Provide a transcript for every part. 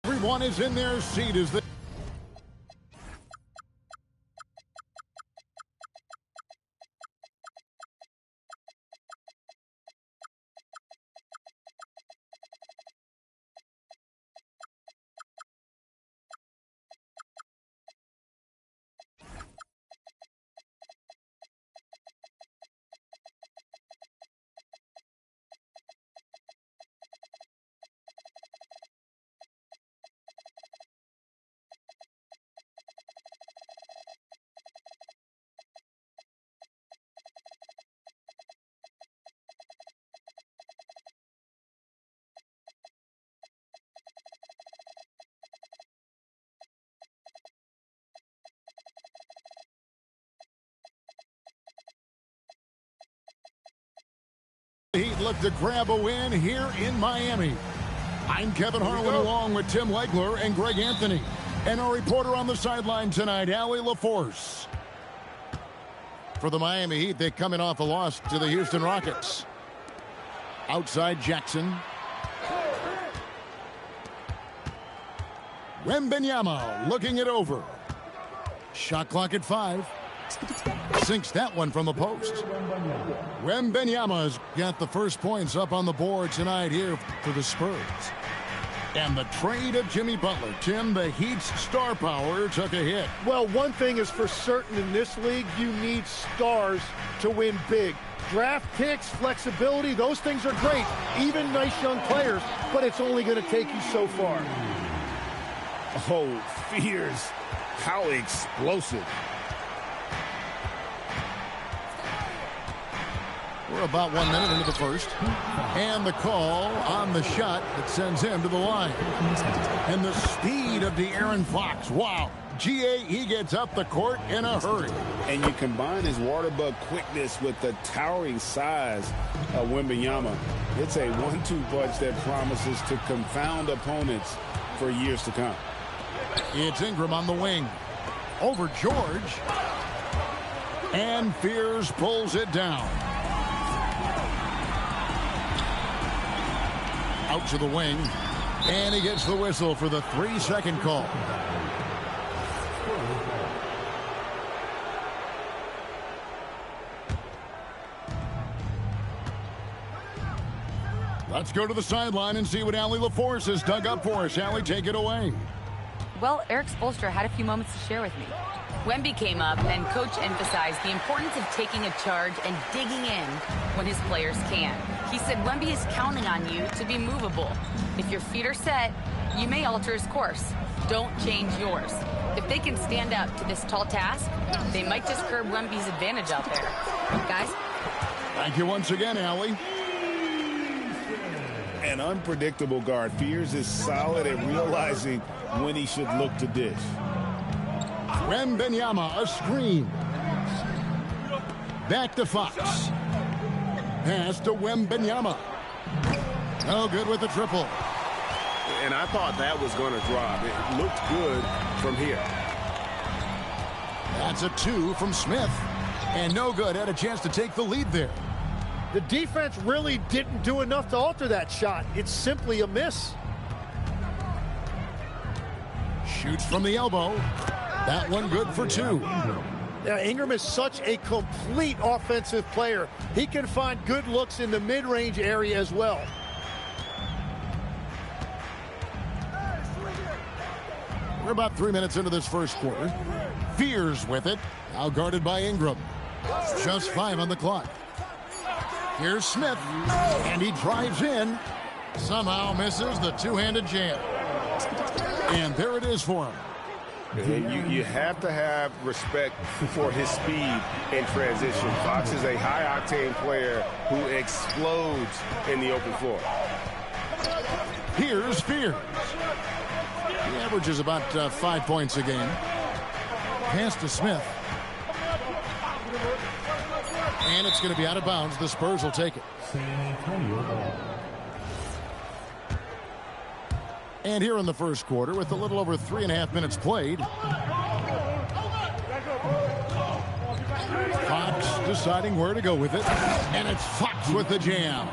Everyone is in their seat as they... He'd look to grab a win here in Miami. I'm Kevin Harlan along with Tim Legler and Greg Anthony. And our reporter on the sideline tonight, Allie LaForce. For the Miami Heat, they're coming off a loss to the Houston Rockets. Outside Jackson. Wembanyama looking it over. Shot clock at 5. Sinks that one from the post. Wembanyama's got the first points up on the board tonight here for the Spurs. And the trade of Jimmy Butler. Tim, the Heat's star power took a hit. Well, one thing is for certain in this league, you need stars to win big. Draft picks, flexibility, those things are great. Even nice young players, but it's only going to take you so far. Oh, Fears. How explosive. We're about 1 minute into the first. And the call on the shot that sends him to the line. And the speed of De'Aaron Fox. Wow. GA, he gets up the court in a hurry. And you combine his water bug quickness with the towering size of Wembanyama. It's a 1-2 punch that promises to confound opponents for years to come. It's Ingram on the wing. Over George. And Fears pulls it down. Out to the wing. And he gets the whistle for the 3-second call. Let's go to the sideline and see what Allie LaForce has dug up for us. Allie, take it away. Well, Eric Spoelstra had a few moments to share with me. Wemby came up, and Coach emphasized the importance of taking a charge and digging in when his players can. He said Wemby is counting on you to be movable. If your feet are set, you may alter his course. Don't change yours. If they can stand up to this tall task, they might just curb Wemby's advantage out there. Guys? Thank you once again, Allie. An unpredictable guard. Fears is solid at realizing when he should look to dish. Wembanyama, a screen. Back to Fox. Pass to Wembanyama. No good with the triple. And I thought that was going to drop. It looked good from here. That's a 2 from Smith. And no good. Had a chance to take the lead there. The defense really didn't do enough to alter that shot. It's simply a miss. Shoots from the elbow. That one good for 2. Now, Ingram is such a complete offensive player. He can find good looks in the mid-range area as well. We're about 3 minutes into this first quarter. Fears with it. Now guarded by Ingram. Just 5 on the clock. Here's Smith. And he drives in. Somehow misses the two-handed jam. And there it is for him. And you have to have respect for his speed in transition. Fox is a high-octane player who explodes in the open floor. Here's Fears. He averages about 5 points a game. Pass to Smith. And it's going to be out of bounds. The Spurs will take it. And here in the first quarter, with a little over 3.5 minutes played, Fox deciding where to go with it. And it's Fox with the jam.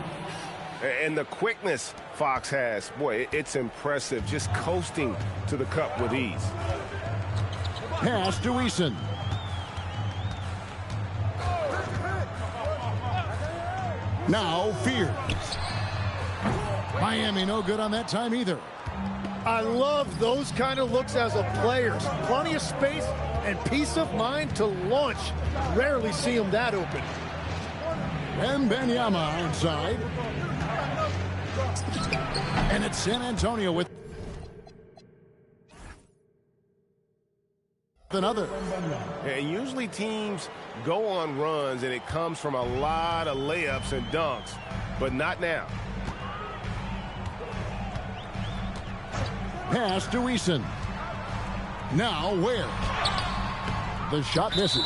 And the quickness Fox has, boy, it's impressive. Just coasting to the cup with ease. Pass to Eason. Now Fears. Miami no good on that time either. I love those kind of looks as a player. Plenty of space and peace of mind to launch. Rarely see him that open. And Wembanyama outside. And it's San Antonio with another. And usually teams go on runs and it comes from a lot of layups and dunks, but not now. Pass to Eason. Now where? The shot misses.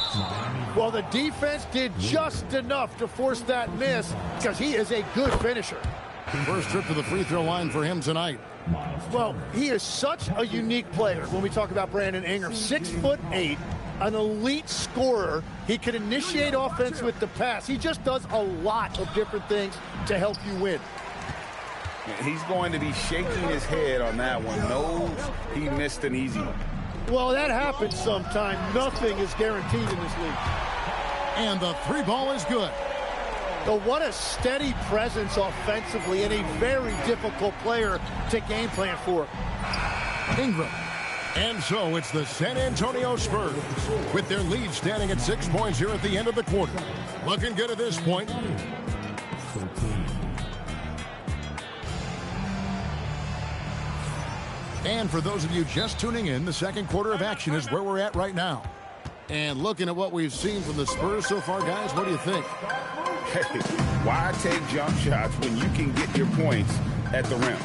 Well, the defense did just enough to force that miss because he is a good finisher. First trip to the free throw line for him tonight. Well, he is such a unique player when we talk about Brandon Ingram. 6'8", an elite scorer. He can initiate offense with the pass. He just does a lot of different things to help you win. He's going to be shaking his head on that one. Knows he missed an easy one. Well, that happens sometime. Nothing is guaranteed in this league. And the 3 ball is good. But what a steady presence offensively and a very difficult player to game plan for. Ingram. And so it's the San Antonio Spurs with their lead standing at 6 points here at the end of the quarter. Looking good at this point. And for those of you just tuning in, the second quarter of action is where we're at right now. And looking at what we've seen from the Spurs so far, guys, what do you think? Hey, why take jump shots when you can get your points at the rim?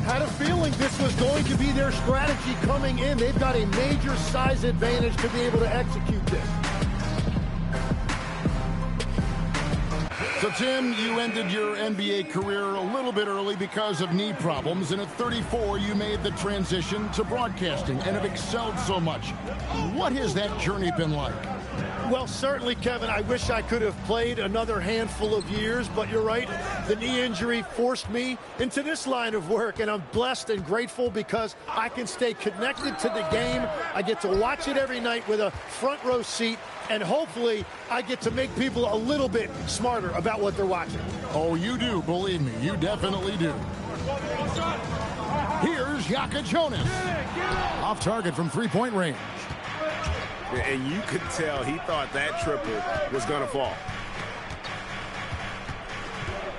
Had a feeling this was going to be their strategy coming in. They've got a major size advantage to be able to execute this. So, Tim, you ended your NBA career a little bit early because of knee problems, and at 34, you made the transition to broadcasting and have excelled so much. What has that journey been like? Well, certainly, Kevin, I wish I could have played another handful of years, but you're right. The knee injury forced me into this line of work, and I'm blessed and grateful because I can stay connected to the game. I get to watch it every night with a front row seat, and hopefully I get to make people a little bit smarter about what they're watching. Oh, you do, believe me. You definitely do. Here's Yaka Jonas. Off target from three-point range. And you could tell he thought that triple was going to fall.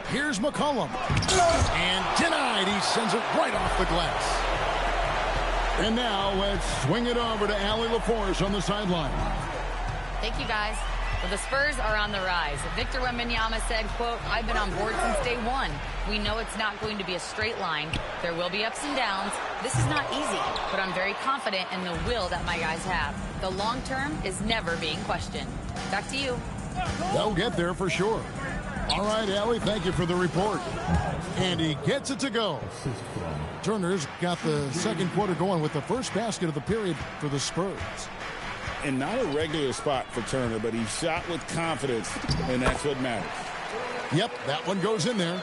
Here's McCollum. And denied. He sends it right off the glass. And now let's swing it over to Allie LaForce on the sideline. Thank you, guys. Well, the Spurs are on the rise. Victor Wembanyama said, quote, "I've been on board since day one. We know it's not going to be a straight line. There will be ups and downs. This is not easy, but I'm very confident in the will that my guys have. The long term is never being questioned." Back to you. They'll get there for sure. All right, Allie, thank you for the report. And he gets it to go. Turner's got the second quarter going with the first basket of the period for the Spurs. And not a regular spot for Turner, but he shot with confidence, and that's what matters. Yep, that one goes in there.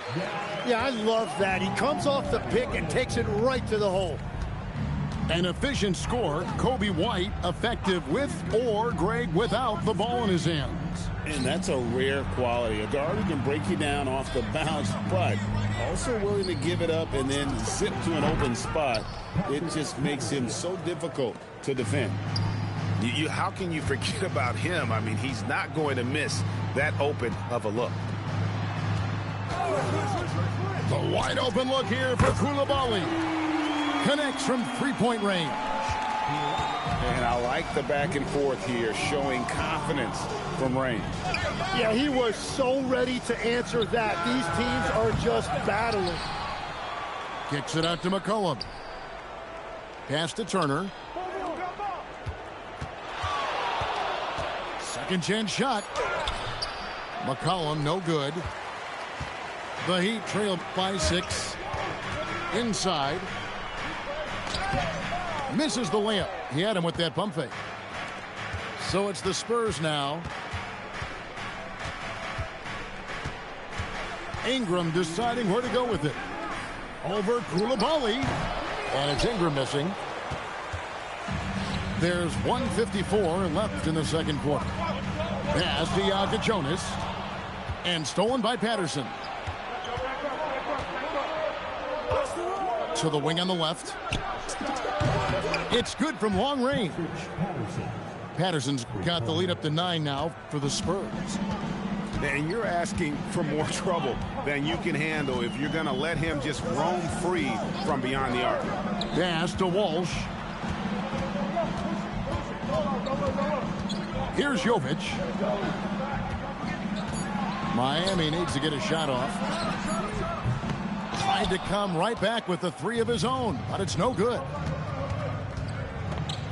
Yeah, I love that. He comes off the pick and takes it right to the hole. An efficient score, Kobe White effective with or Greg without the ball in his hands. And that's a rare quality. A guard who can break you down off the bounce, but also willing to give it up and then zip to an open spot. It just makes him so difficult to defend. How can you forget about him? I mean, he's not going to miss that open of a look. The wide open look here for Koulibaly. Connects from three-point range. And I like the back and forth here, showing confidence from range. Yeah, he was so ready to answer that. These teams are just battling. Kicks it out to McCollum. Pass to Turner. Second chance shot. McCollum, no good. The Heat trailed by 6. Inside. Misses the layup. He had him with that pump fake. So it's the Spurs now. Ingram deciding where to go with it. Over Koulibaly. And it's Ingram missing. There's 1:54 left in the second quarter. Pass to Jonas. And stolen by Patterson. To the wing on the left. It's good from long range. Patterson's got the lead up to 9 now for the Spurs. And you're asking for more trouble than you can handle if you're going to let him just roam free from beyond the arc. Pass to Walsh. Here's Jovic. Miami needs to get a shot off. Tried to come right back with the 3 of his own, but it's no good.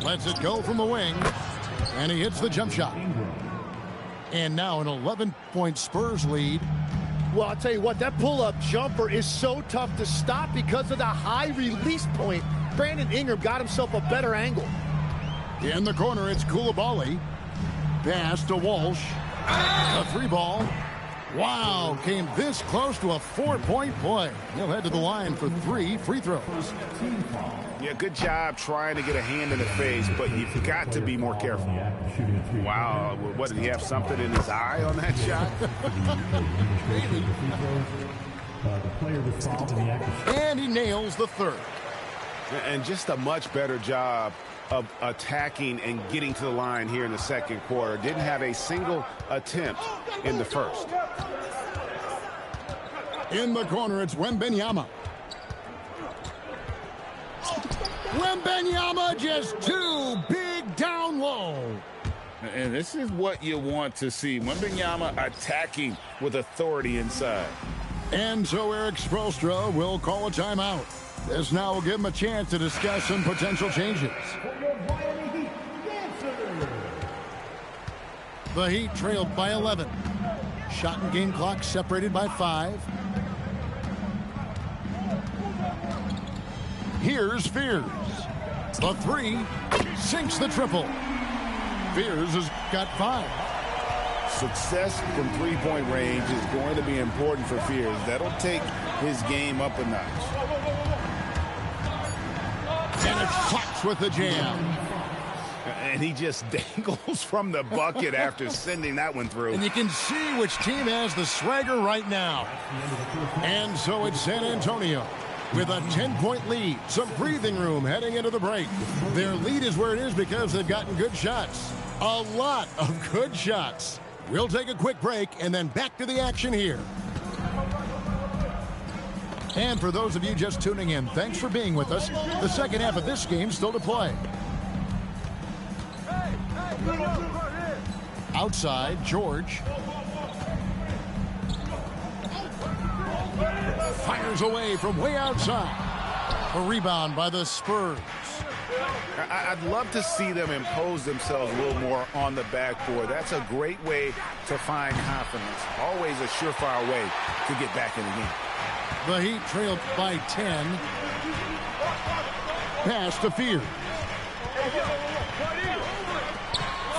Lets it go from the wing, and he hits the jump shot. And now an 11-point Spurs lead. Well, I'll tell you what, that pull-up jumper is so tough to stop because of the high release point. Brandon Ingram got himself a better angle. In the corner, it's Koulibaly. Pass to Walsh. A 3-ball. Wow, came this close to a 4-point play. He'll head to the line for 3 free throws. Yeah, good job trying to get a hand in the face, but you've got to be more careful. Wow, what, did he have something in his eye on that shot? And he nails the third. And just a much better job of attacking and getting to the line here in the second quarter. Didn't have a single attempt in the first. In the corner, it's Wembanyama. Wembanyama just too big down low. And this is what you want to see. Wembanyama attacking with authority inside. And so Eric Spoelstra will call a timeout. This now will give him a chance to discuss some potential changes. The Heat trailed by 11. Shot and game clock separated by 5. Here's Fears. The 3 sinks the triple. Fears has got 5. Success from three-point range is going to be important for Fears. That'll take his game up a notch. And it's Fox with the jam. And he just dangles from the bucket after sending that one through. And you can see which team has the swagger right now. And so it's San Antonio with a 10-point lead. Some breathing room heading into the break. Their lead is where it is because they've gotten good shots. A lot of good shots. We'll take a quick break and then back to the action here. And for those of you just tuning in, thanks for being with us. The second half of this game still to play. Outside, George. Fires away from way outside. A rebound by the Spurs. I'd love to see them impose themselves a little more on the backboard. That's a great way to find confidence. Always a surefire way to get back in the game. The Heat trailed by 10. Pass to Fear.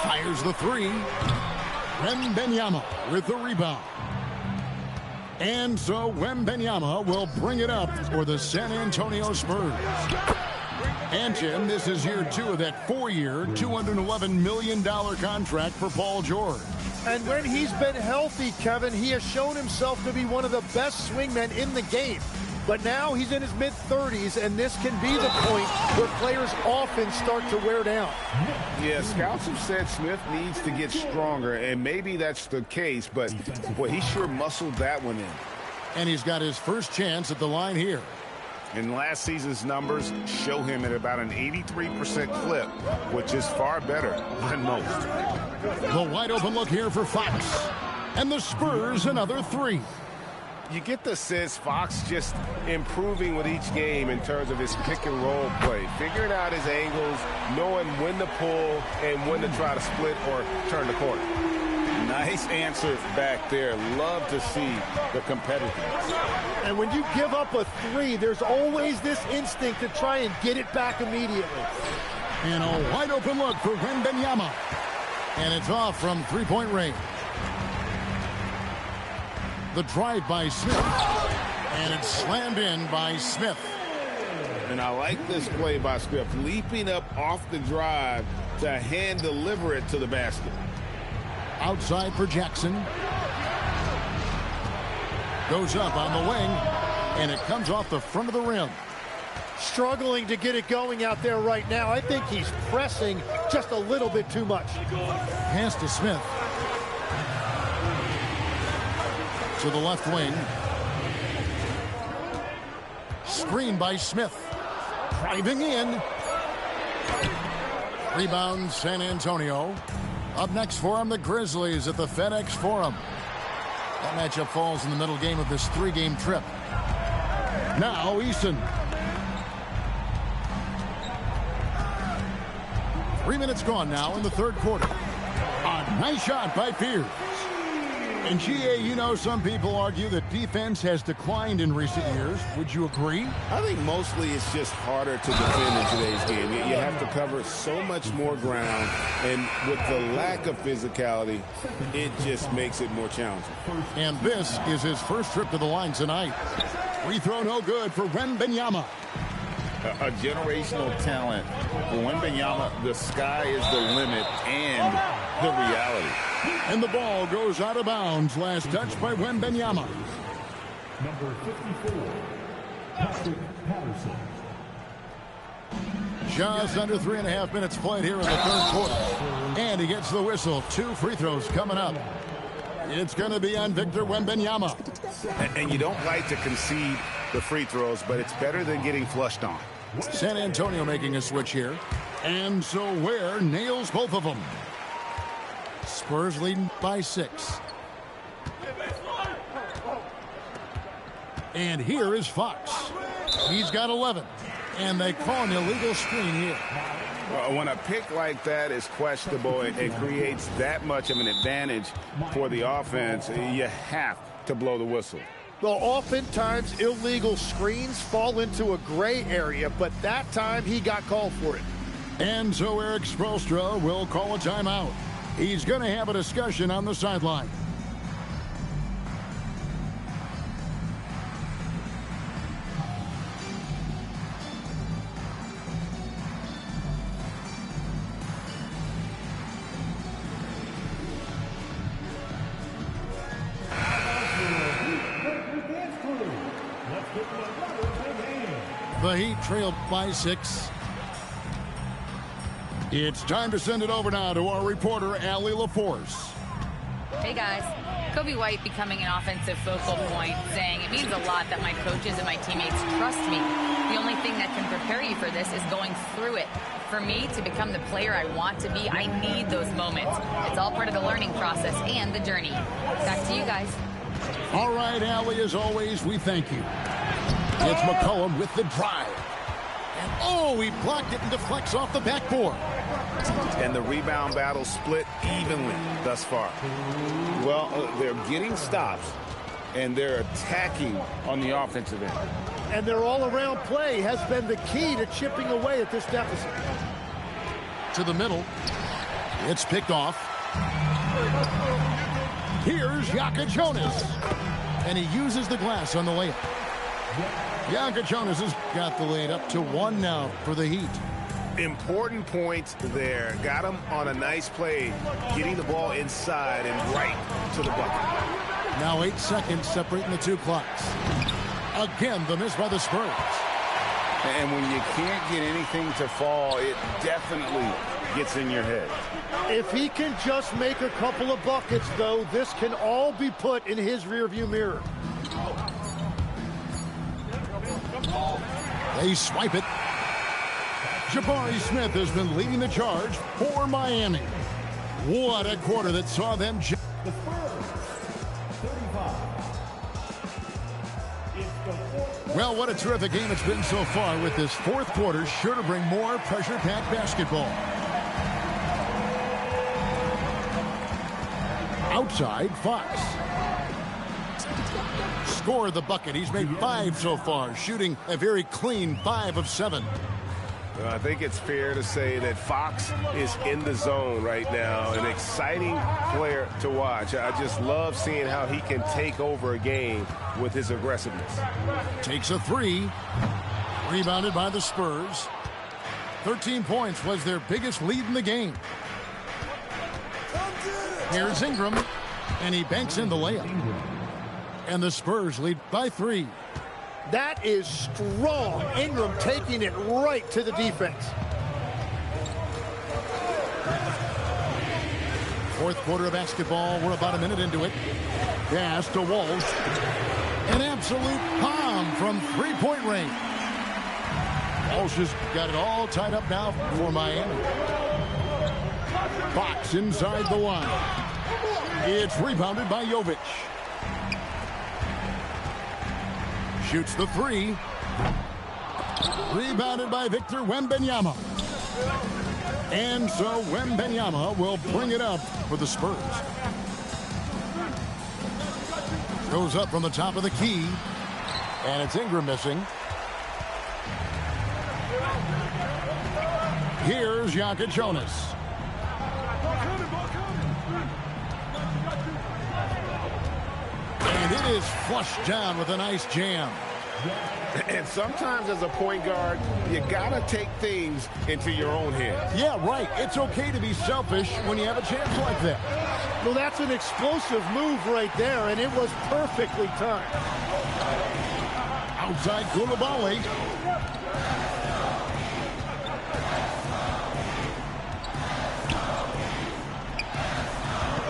Fires the 3. Wembanyama with the rebound. And so Wembanyama will bring it up for the San Antonio Spurs. And, Tim, this is year 2 of that 4-year, $211 million contract for Paul George. And when he's been healthy, Kevin, he has shown himself to be one of the best swingmen in the game. But now he's in his mid-30s, and this can be the point where players often start to wear down. Yeah, scouts have said Smith needs to get stronger, and maybe that's the case, but boy, he sure muscled that one in. And he's got his first chance at the line here. And last season's numbers show him at about an 83% clip, which is far better than most. The wide open look here for Fox. And the Spurs another 3. You get the sense Fox just improving with each game in terms of his pick and roll play, figuring out his angles, knowing when to pull and when to try to split or turn the corner. Nice answer back there. Love to see the competitiveness. And when you give up a 3, there's always this instinct to try and get it back immediately. And a wide open look for Wembanyama. And it's off from three-point range. The drive by Smith. And it's slammed in by Smith. And I like this play by Smith, leaping up off the drive to hand deliver it to the basket. Outside for Jackson. Goes up on the wing, and it comes off the front of the rim. Struggling to get it going out there right now. I think he's pressing just a little bit too much. Pass to Smith. To the left wing. Screen by Smith. Driving in. Rebound San Antonio. Up next for him, the Grizzlies at the FedEx Forum. That matchup falls in the middle game of this 3-game trip. Now Easton. 3 minutes gone now in the third quarter. A nice shot by Pierce. And GA, you know, some people argue that defense has declined in recent years. Would you agree? I think mostly it's just harder to defend in today's game. You have to cover so much more ground, and with the lack of physicality, it just makes it more challenging. And this is his first trip to the line tonight. Free throw no good for Wembanyama. A generational talent. For Wembanyama, the sky is the limit and the reality. And the ball goes out of bounds. Last touch by Wembanyama. Number 54, Patrick Patterson. Just under 3.5 minutes played here in the third quarter. And he gets the whistle. 2 free throws coming up. It's going to be on Victor Wembanyama. And you don't like to concede the free throws, but it's better than getting flushed on. San Antonio making a switch here. And so Ware nails both of them. Spurs leading by 6. And here is Fox. He's got 11. And they call an illegal screen here. When a pick like that is questionable, it creates that much of an advantage for the offense. You have to blow the whistle. Well, oftentimes illegal screens fall into a gray area, but that time he got called for it. And so Eric Spoelstra will call a timeout. He's going to have a discussion on the sideline. The Heat trailed by 6. It's time to send it over now to our reporter, Allie LaForce. Hey, guys. Kobe White becoming an offensive focal point, saying it means a lot that my coaches and my teammates trust me. The only thing that can prepare you for this is going through it. For me to become the player I want to be, I need those moments. It's all part of the learning process and the journey. Back to you guys. All right, Allie, as always, we thank you. It's McCollum with the drive. And, oh, he blocked it and deflects off the backboard. And the rebound battle split evenly thus far. Well, they're getting stops, and they're attacking on the offensive end. And their all-around play has been the key to chipping away at this deficit. To the middle. It's picked off. Here's Yaka Jonas. And he uses the glass on the layup. Jonas has got the lead up to 1 now for the Heat. Important points there. Got him on a nice play, getting the ball inside and right to the bucket. Now 8 seconds separating the two clocks. Again, the miss by the Spurs. And when you can't get anything to fall, it definitely gets in your head. If he can just make a couple of buckets, though, this can all be put in his rearview mirror. They swipe it. Jabari Smith has been leading the charge for Miami. What a quarter that saw them. The Spurs, 35. It's the fourth. Well, what a terrific game it's been so far, with this fourth quarter sure to bring more pressure-packed basketball. Outside, Fox. Scored the bucket. He's made 5 so far, shooting a very clean 5 of 7. I think it's fair to say that Fox is in the zone right now. An exciting player to watch. I just love seeing how he can take over a game with his aggressiveness. Takes a 3. Rebounded by the Spurs. 13 points was their biggest lead in the game. Here's Ingram, and he banks in the layup. And the Spurs lead by 3. That is strong. Ingram taking it right to the defense. Fourth quarter of basketball. We're about a minute into it. Pass to Walsh. An absolute bomb from three-point range. Walsh has got it all tied up now for Miami. Fox inside the line. It's rebounded by Jovic. Shoots the 3. Rebounded by Victor Wembanyama. And so Wembanyama will bring it up for the Spurs. Goes up from the top of the key. And it's Ingram missing. Here's Jonas. And it is flushed down with a nice jam. And sometimes as a point guard, you got to take things into your own hands. Yeah, right. It's okay to be selfish when you have a chance like that. Well, that's an explosive move right there, and it was perfectly timed. Outside Koulibaly.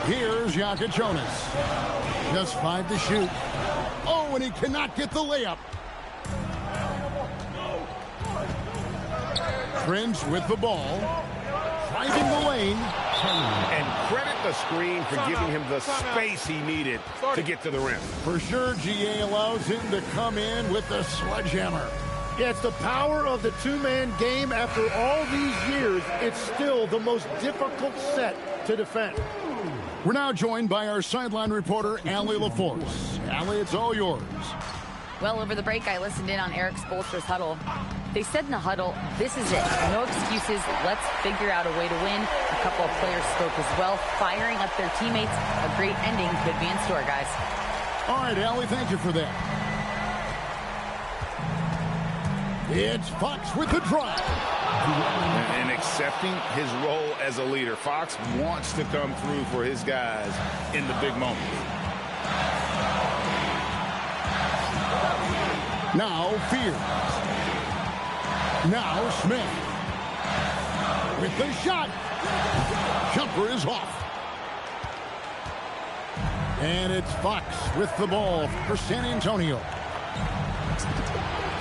Here's Jonas. Just 5 to shoot. Oh, and he cannot get the layup. Prince with the ball. Driving the lane. And credit the screen for giving him the space he needed to get to the rim. For sure, GA allows him to come in with the sledgehammer. Yeah, it's the power of the two-man game. After all these years, it's still the most difficult set to defend. We're now joined by our sideline reporter, Allie LaForce. Allie, it's all yours. Well, over the break, I listened in on Eric Spoelstra's huddle. They said in the huddle, this is it. No excuses. Let's figure out a way to win. A couple of players spoke as well, firing up their teammates. A great ending could be in store, guys. All right, Allie, thank you for that. It's Fox with the drive. And accepting his role as a leader. Fox wants to come through for his guys in the big moments. Now Fears. Now Smith. With the shot. Jumper is off. And it's Fox with the ball for San Antonio.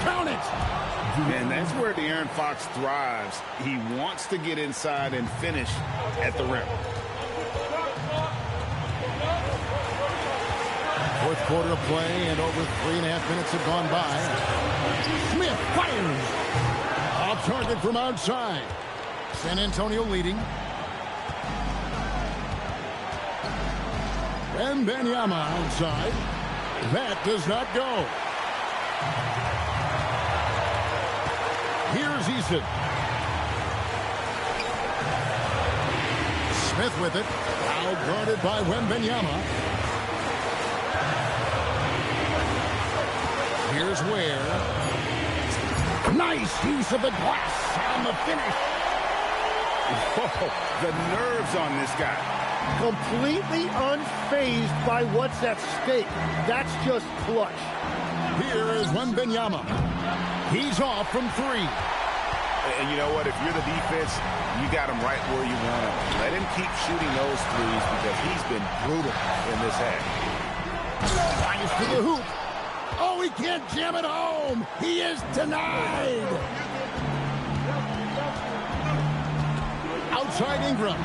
Count it. And that's where De'Aaron Fox thrives. He wants to get inside and finish at the rim. Fourth quarter of play, and over 3.5 minutes have gone by. Smith fires. Off target from outside. San Antonio leading. Wembanyama outside. That does not go. Here's Eason. Smith with it. Now guarded by Wembanyama. Here's Ware. Nice use of the glass on the finish. Whoa, the nerves on this guy. Completely unfazed by what's at stake. That's just clutch. Here is Wembanyama. He's off from three. And you know what? If you're the defense, you got him right where you want him. Let him keep shooting those threes because he's been brutal in this half. Drives to the hoop. Oh, he can't jam it home. He is denied. Outside Ingram.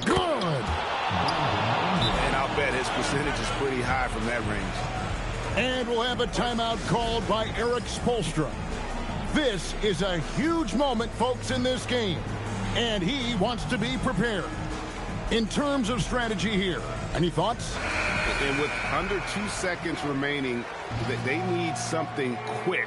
Good. And I'll bet his percentage is pretty high from that range. And we'll have a timeout called by Eric Spoelstra. This is a huge moment, folks, in this game. And he wants to be prepared. In terms of strategy here, any thoughts? And with under 2 seconds remaining, they need something quick.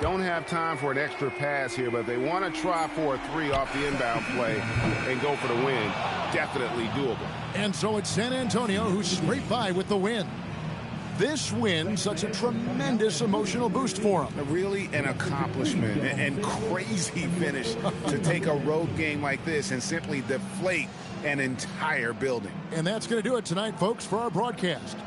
Don't have time for an extra pass here, but they want to try for a three off the inbound play and go for the win. Definitely doable. And so it's San Antonio who's scraped by with the win. This win, such a tremendous emotional boost for them. Really an accomplishment and crazy finish to take a road game like this and simply deflate an entire building. And that's going to do it tonight, folks, for our broadcast.